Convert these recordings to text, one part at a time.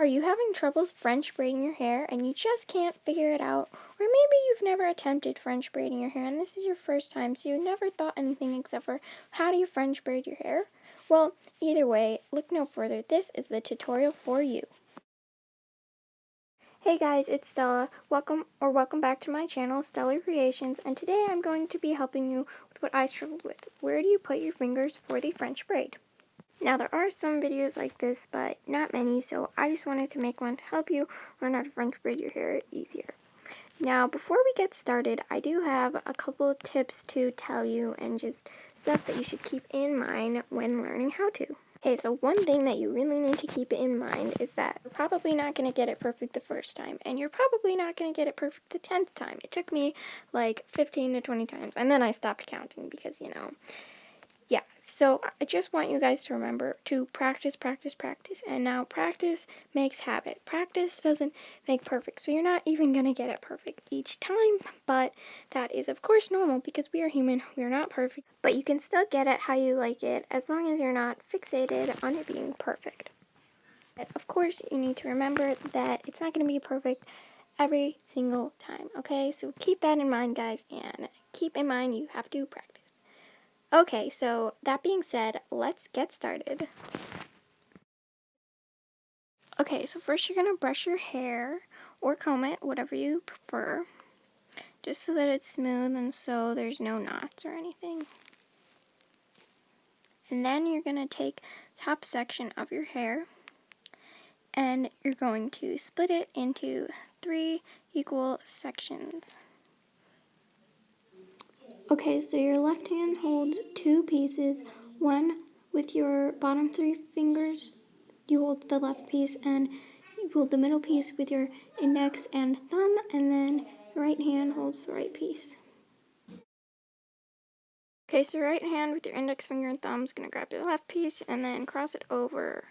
Are you having troubles French braiding your hair and you just can't figure it out? Or maybe you've never attempted French braiding your hair and this is your first time, so you never thought anything except for how do you French braid your hair? Well, either way, look no further. This is the tutorial for you. Hey guys, it's Stella. Welcome back to my channel, Stellar Creations, and today I'm going to be helping you with what I struggled with. Where do you put your fingers for the French braid? Now, there are some videos like this, but not many, so I just wanted to make one to help you learn how to French braid your hair easier. Now, before we get started, I do have a couple of tips to tell you and just stuff that you should keep in mind when learning how to. Okay, so one thing that you really need to keep in mind is that you're probably not going to get it perfect the first time, and you're probably not going to get it perfect the 10th time. It took me like 15 to 20 times, and then I stopped counting because, yeah, so I just want you guys to remember to practice, practice, practice, and now practice makes habit. Practice doesn't make perfect, so you're not even going to get it perfect each time, but that is of course normal because we are human, we are not perfect, but you can still get it how you like it as long as you're not fixated on it being perfect. And of course, you need to remember that it's not going to be perfect every single time, okay? So keep that in mind, guys, and keep in mind you have to practice. Okay, so that being said, let's get started. Okay, so first you're going to brush your hair or comb it, whatever you prefer, just so that it's smooth and so there's no knots or anything. And then you're going to take the top section of your hair and you're going to split it into 3 equal sections. Okay, so your left hand holds 2 pieces, one with your bottom 3 fingers, you hold the left piece, and you hold the middle piece with your index and thumb, and then your right hand holds the right piece. Okay, so your right hand with your index finger and thumb is going to grab your left piece and then cross it over.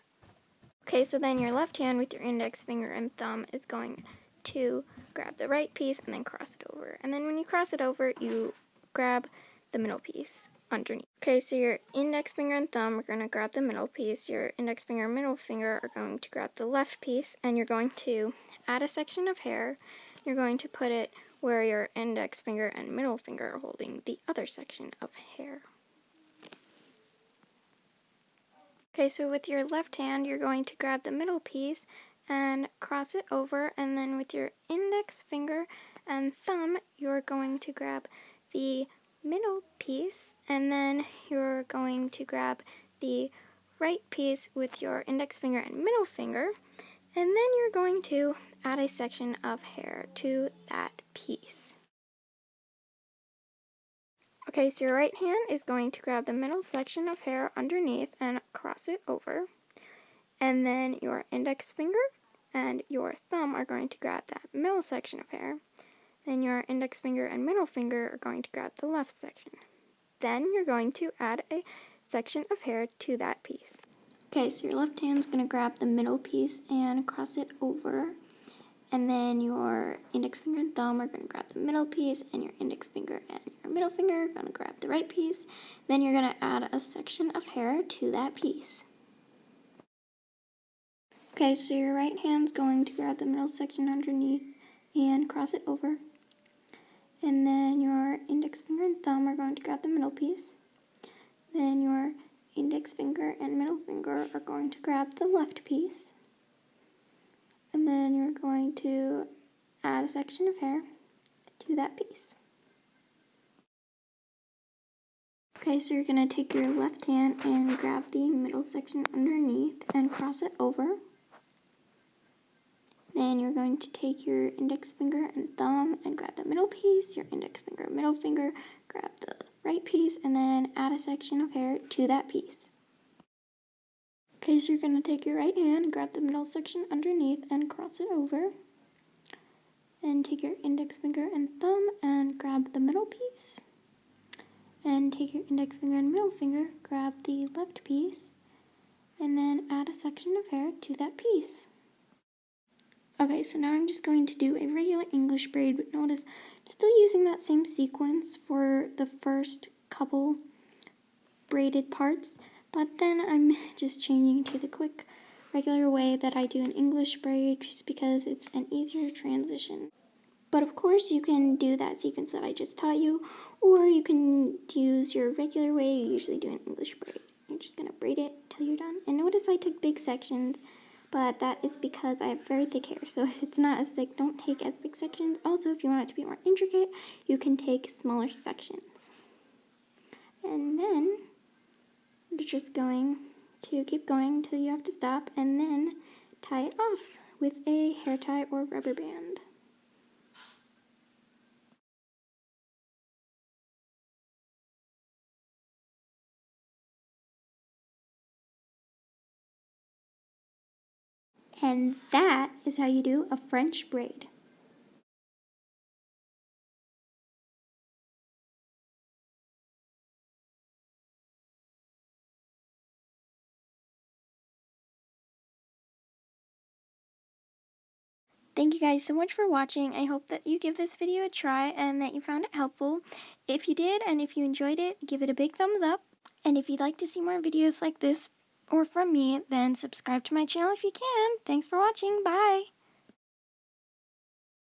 Okay, so then your left hand with your index finger and thumb is going to grab the right piece and then cross it over. And then when you cross it over, you grab the middle piece underneath. Okay, so your index finger and thumb are going to grab the middle piece, your index finger and middle finger are going to grab the left piece, and you're going to add a section of hair. You're going to put it where your index finger and middle finger are holding the other section of hair. Okay, so with your left hand, you're going to grab the middle piece and cross it over, and then with your index finger and thumb, you're going to grab the middle piece, and then you're going to grab the right piece with your index finger and middle finger, and then you're going to add a section of hair to that piece. Okay, so your right hand is going to grab the middle section of hair underneath and cross it over. And then your index finger and your thumb are going to grab that middle section of hair. Then your index finger and middle finger are going to grab the left section. Then you're going to add a section of hair to that piece. Okay, so your left hand's going to grab the middle piece and cross it over. And then your index finger and thumb are going to grab the middle piece, and your index finger and your middle finger are going to grab the right piece. Then you're going to add a section of hair to that piece. Okay, so your right hand's going to grab the middle section underneath and cross it over. And then your index finger and thumb are going to grab the middle piece. Then your index finger and middle finger are going to grab the left piece. And then you're going to add a section of hair to that piece. Okay, so you're going to take your left hand and grab the middle section underneath and cross it over. Then you're going to take your index finger and thumb and grab the middle piece, your index finger, middle finger, grab the right piece, and then add a section of hair to that piece. Okay, so you're going to take your right hand and grab the middle section underneath and cross it over. Then take your index finger and thumb and grab the middle piece. And take your index finger and middle finger, grab the left piece, and then add a section of hair to that piece. Okay, so now I'm just going to do a regular English braid, but notice I'm still using that same sequence for the first couple braided parts, but then I'm just changing to the quick regular way that I do an English braid just because it's an easier transition. But of course you can do that sequence that I just taught you, or you can use your regular way you usually do an English braid. You're just going to braid it till you're done. And notice I took big sections, but that is because I have very thick hair. So if it's not as thick, don't take as big sections. Also, if you want it to be more intricate, you can take smaller sections. And then you're just going to keep going until you have to stop, and then tie it off with a hair tie or rubber band. And that is how you do a French braid. Thank you guys so much for watching. I hope that you give this video a try and that you found it helpful. If you did and if you enjoyed it, give it a big thumbs up. And if you'd like to see more videos like this or from me, then subscribe to my channel if you can. Thanks for watching. Bye!